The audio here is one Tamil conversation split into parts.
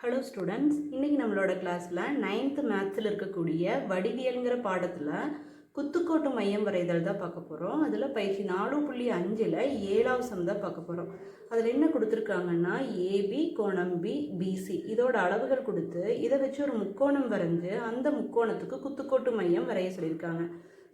ஹலோ ஸ்டூடெண்ட்ஸ், இன்றைக்கி நம்மளோட கிளாஸில் 9th மேத்ஸில் இருக்கக்கூடிய வடிவியல்ங்கிற பாடத்தில் குத்துக்கோட்டு மையம் வரைதல் தான் பார்க்க போகிறோம். அதில் பயிற்சி 4.5ல் 7வது சம் தான் பார்க்க போகிறோம். அதில் என்ன கொடுத்துருக்காங்கன்னா, ஏபி கோணம் பி பிசி இதோட அளவுகள் கொடுத்து இதை வச்சு ஒரு முக்கோணம் வரைஞ்சி அந்த முக்கோணத்துக்கு குத்துக்கோட்டு மையம் வரைய சொல்லியிருக்காங்க.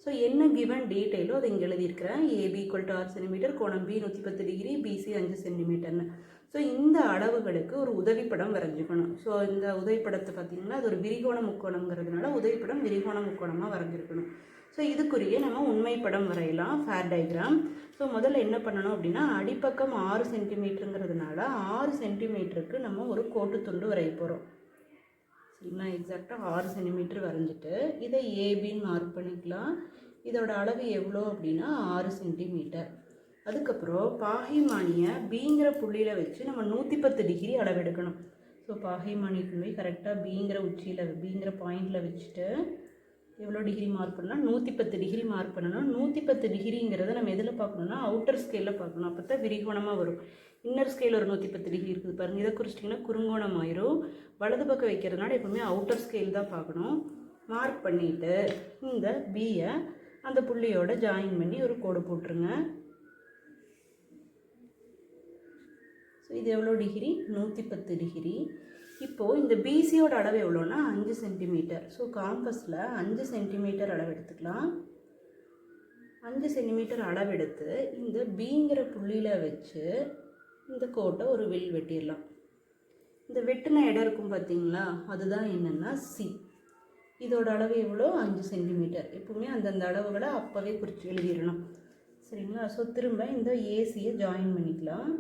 ஸோ என்ன கிவன் டீட்டெயிலோ அதை இங்கே எழுதியிருக்கிறேன். ஏபி = 6 சென்டிமீட்டர், கோணம் பி 110 டிகிரி, பிசி 5 சென்டிமீட்டர்னு. ஸோ இந்த அளவுகளுக்கு ஒரு உதவிப்படம் வரைஞ்சிக்கணும். ஸோ இந்த உதவிப்படத்தை பார்த்திங்கன்னா அது ஒரு விரிகோண முக்கோணங்கிறதுனால உதவிப்படம் விரிகோண முக்கோணமாக வரைஞ்சிருக்கணும். ஸோ இதுக்குரிய நம்ம உண்மை படம் வரையலாம், ஃபேர் டயக்ராம். ஸோ முதல்ல என்ன பண்ணணும் அப்படின்னா, அடிப்பக்கம் 6 சென்டிமீட்டருங்கிறதுனால 6 சென்டிமீட்டருக்கு நம்ம ஒரு கோட்டு துண்டு வரைய போகிறோம். சரிங்களா? எக்ஸாக்டாக 6 சென்டிமீட்டர் வரைஞ்சிட்டு இதை ஏபின்னு மார்க் பண்ணிக்கலாம். இதோட அளவு எவ்வளோ அப்படின்னா 6 சென்டிமீட்டர். அதுக்கப்புறம் பாகைமானியை பிங்கிற புள்ளியில் வச்சு நம்ம 110 டிகிரி அளவெடுக்கணும். ஸோ பாகைமானிக்கு போய் கரெக்டாக பிங்கிற உச்சியில் பிங்கிற பாயிண்டில் வச்சுட்டு எவ்வளோ டிகிரி மார்க் பண்ணலாம்? 110 டிகிரி மார்க் பண்ணணும். 110 டிகிரிங்கிறத நம்ம எதில் பார்க்கணுன்னா அவுட்டர் ஸ்கேலில் பார்க்கணும். அப்போ தான் விரிகோணமாக வரும். இன்னர் ஸ்கேல் ஒரு 110 டிகிரி இருக்குது பாருங்கள். இதை குறிச்சிட்டிங்கன்னா குறுங்கோணம் ஆயிரும். வலது பக்கம் வைக்கிறதுனால எப்பவுமே அவுட்டர் ஸ்கேல் தான் பார்க்கணும். மார்க் பண்ணிவிட்டு இந்த பியை அந்த புள்ளியோட ஜாயின் பண்ணி ஒரு கோடு போட்டுருங்க. ஸோ இது எவ்வளோ டிகிரி? 110 டிகிரி. இப்போது இந்த பிசியோட அளவு எவ்வளோன்னா 5 சென்டிமீட்டர். ஸோ காம்பஸில் 5 சென்டிமீட்டர் அளவு எடுத்துக்கலாம். 5 சென்டிமீட்டர் அளவெடுத்து இந்த பிங்கிற புள்ளியில் வச்சு இந்த கோட்டை ஒரு வில் வெட்டிடலாம். இந்த வெட்டின இடம் இருக்கும் பார்த்தீங்களா, அதுதான் என்னென்னா சி. இதோட அளவு எவ்வளோ? 5 சென்டிமீட்டர். எப்பவுமே அந்தந்த அளவுகளை அப்போவே குறித்து எழுதிடணும். சரிங்களா? ஸோ திரும்ப இந்த ஏசியை ஜாயின் பண்ணிக்கலாம்.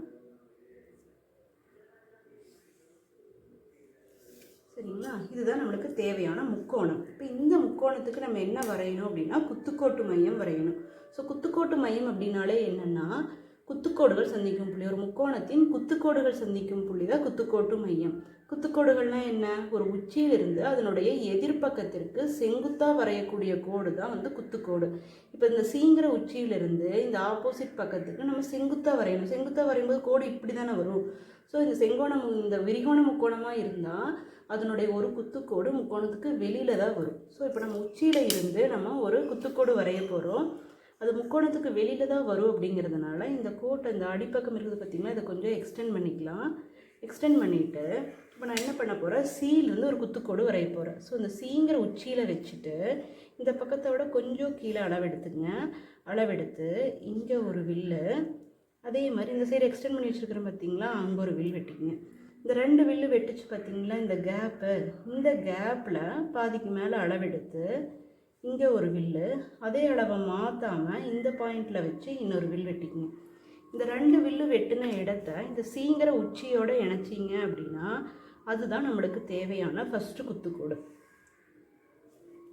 சரிங்களா? இதுதான் நம்மளுக்கு தேவையான முக்கோணம். இப்போ இந்த முக்கோணத்துக்கு நம்ம என்ன வரையணும் அப்படின்னா குத்துக்கோட்டு மையம் வரையணும். ஸோ குத்துக்கோட்டு மையம் அப்படின்னாலே என்னென்னா குத்துக்கோடுகள் சந்திக்கும் புள்ளி. ஒரு முக்கோணத்தின் குத்துக்கோடுகள் சந்திக்கும் புள்ளி தான் குத்துக்கோட்டு மையம். குத்துக்கோடுகள்னால் என்ன? ஒரு உச்சியிலிருந்து அதனுடைய எதிர்பக்கத்திற்கு செங்குத்தாக வரையக்கூடிய கோடு தான் குத்துக்கோடு. இப்போ இந்த சீங்கிற உச்சியிலிருந்து இந்த ஆப்போசிட் பக்கத்துக்கு நம்ம செங்குத்தாக வரையணும். செங்குத்தாக வரையும்போது கோடு இப்படி தானே வரும். ஸோ இந்த செங்கோணம் இந்த விரிகோண முக்கோணமாக இருந்தால் அதனுடைய ஒரு குத்துக்கோடு முக்கோணத்துக்கு வெளியில் தான் வரும். ஸோ இப்போ நம்ம உச்சியில் இருந்து நம்ம ஒரு குத்துக்கோடு வரைய போகிறோம். அது முக்கோணத்துக்கு வெளியில் தான் வரும். அப்படிங்கிறதுனால இந்த கோட்டை இந்த அடிப்பக்கம் இருக்குது பார்த்திங்கன்னா இதை கொஞ்சம் எக்ஸ்டெண்ட் பண்ணிக்கலாம். எக்ஸ்டெண்ட் பண்ணிவிட்டு இப்போ நான் என்ன பண்ண போகிறேன், சீலேருந்து ஒரு குத்துக்கோடு வரைய போகிறேன். ஸோ இந்த சீங்கிற உச்சியில் வச்சுட்டு இந்த பக்கத்தை விட கொஞ்சம் கீழே அளவெடுத்துங்க. அளவெடுத்து இங்கே ஒரு வில்லு, அதே மாதிரி இந்த சைடு எக்ஸ்டெண்ட் பண்ணி வச்சுருக்கிறேன் பார்த்திங்களா, அங்கே ஒரு வில் வெட்டிங்க. இந்த 2 வில்லு வெட்டிச்சு பார்த்திங்களா, இந்த கேப்பு, இந்த கேப்பில் பாதிக்கு மேலே அளவெடுத்து இங்கே ஒரு வில்லு, அதே அளவை மாற்றாமல் இந்த பாயிண்டில் வச்சு இன்னொரு வில் வெட்டிக்குங்க. இந்த 2 வில்லு வெட்டின இடத்த இந்த சீங்கிற உச்சியோடு இணைச்சிங்க அப்படின்னா அதுதான் நம்மளுக்கு தேவையான ஃபஸ்ட்டு குத்துக்கோடு.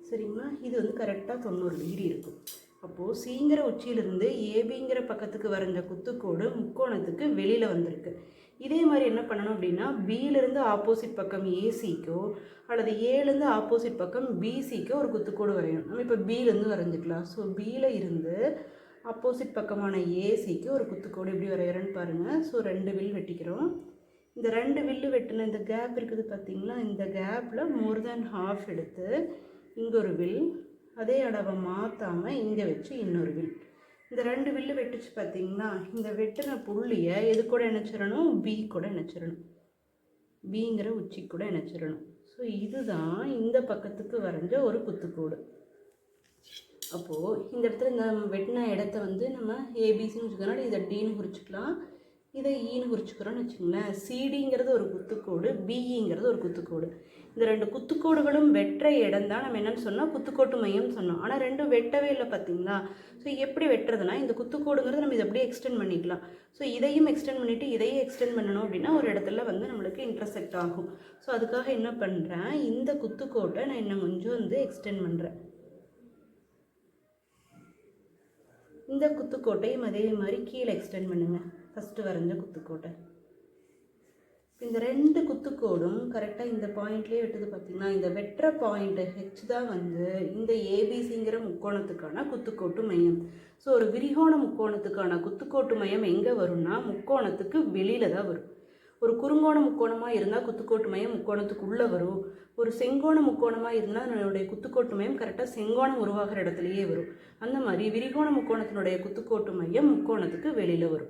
சரிங்களா? இது கரெக்டாக 90 டிகிரி இருக்கும். அப்போது சீங்கிற உச்சியிலிருந்து ஏபிங்கிற பக்கத்துக்கு வரைஞ்ச குத்துக்கோடு முக்கோணத்துக்கு வெளியில் வந்திருக்கு. இதே மாதிரி என்ன பண்ணணும் அப்படின்னா, பியிலேருந்து ஆப்போசிட் பக்கம் ஏசிக்கோ அல்லது ஏலேருந்து ஆப்போசிட் பக்கம் பிசிக்கோ ஒரு குத்துக்கோடு வரையணும். நம்ம இப்போ பியிலேருந்து வரைஞ்சிக்கலாம். ஸோ பியில் இருந்து ஆப்போசிட் பக்கமான ஏசிக்கு ஒரு குத்துக்கோடு எப்படி வரைகிறேன்னு பாருங்கள். ஸோ 2 வில் வெட்டிக்கிறோம். இந்த 2 வில்லு வெட்டின இந்த கேப் இருக்குது பார்த்திங்களா, இந்த கேப்பில் மோர் தேன் ஹாஃப் எடுத்து இங்கே ஒரு வில், அதே அளவை மாற்றாமல் இங்கே வச்சு இன்னொரு வில். இந்த 2 வில்லு வெட்டுச்சு பார்த்திங்கன்னா, இந்த வெட்டின புள்ளியை எது கூட இணைச்சிடணும்? பி கூட இணைச்சிடணும். பிங்கிற உச்சி கூட இணைச்சிடணும். ஸோ இதுதான் இந்த பக்கத்துக்கு வரைஞ்ச ஒரு குத்துக்கோடு. அப்போது இந்த இடத்துல இந்த வெட்டின இடத்த நம்ம ஏபிசின்னு வச்சுக்கிறோம். இதை டின்னு குறிச்சிக்கலாம், இதை ஈன்னு குறிச்சிக்கிறோன்னு வச்சுக்கோங்களேன். சிடிங்கிறது ஒரு குத்துக்கோடு, பிஇங்கிறது ஒரு குத்துக்கோடு. இந்த 2 குத்துக்கோடுகளும் வெற்ற இடம் தான் நம்ம என்னென்னு சொன்னால் குத்துக்கோட்டு மையம் சொன்னோம். ஆனால் 2 வெட்டவே இல்லை பார்த்தீங்களா. ஸோ எப்படி வெட்டுறதுனா, இந்த குத்துக்கோடுங்கிறது நம்ம இதை அப்படியே எக்ஸ்டெண்ட் பண்ணிக்கலாம். ஸோ இதையும் எக்ஸ்டெண்ட் பண்ணிவிட்டு இதையும் எக்ஸ்டெண்ட் பண்ணணும் அப்படின்னா ஒரு இடத்துல நம்மளுக்கு இன்டர்செக்ட் ஆகும். ஸோ அதுக்காக என்ன பண்ணுறேன், இந்த குத்துக்கோட்டை நான் இன்னும் கொஞ்சம் எக்ஸ்டெண்ட் பண்ணுறேன். இந்த குத்துக்கோட்டையும் அதே மாதிரி கீழே எக்ஸ்டெண்ட் பண்ணுங்கள், ஃபஸ்ட்டு வரைஞ்ச குத்துக்கோட்டை. இந்த 2 குத்துக்கோடும் கரெக்டாக இந்த பாயிண்ட்லேயே வெட்டுது பார்த்திங்கன்னா, இந்த வெட்டுற பாயிண்ட்டு ஹெச் தான் இந்த ஏபிசிங்கிற முக்கோணத்துக்கான குத்துக்கோட்டு மையம். ஸோ ஒரு விரிகோண முக்கோணத்துக்கான குத்துக்கோட்டு மையம் எங்கே வரும்னா முக்கோணத்துக்கு வெளியில் தான் வரும். ஒரு குறுங்கோண முக்கோணமாக இருந்தால் குத்துக்கோட்டு மையம் முக்கோணத்துக்குள்ளே வரும். ஒரு செங்கோண முக்கோணமாக இருந்தால் நம்மளுடைய குத்துக்கோட்டு மையம் கரெக்டாக செங்கோணம் உருவாகிற இடத்துலையே வரும். அந்த மாதிரி விரிகோண முக்கோணத்தினுடைய குத்துக்கோட்டு மையம் முக்கோணத்துக்கு வெளியில் வரும்.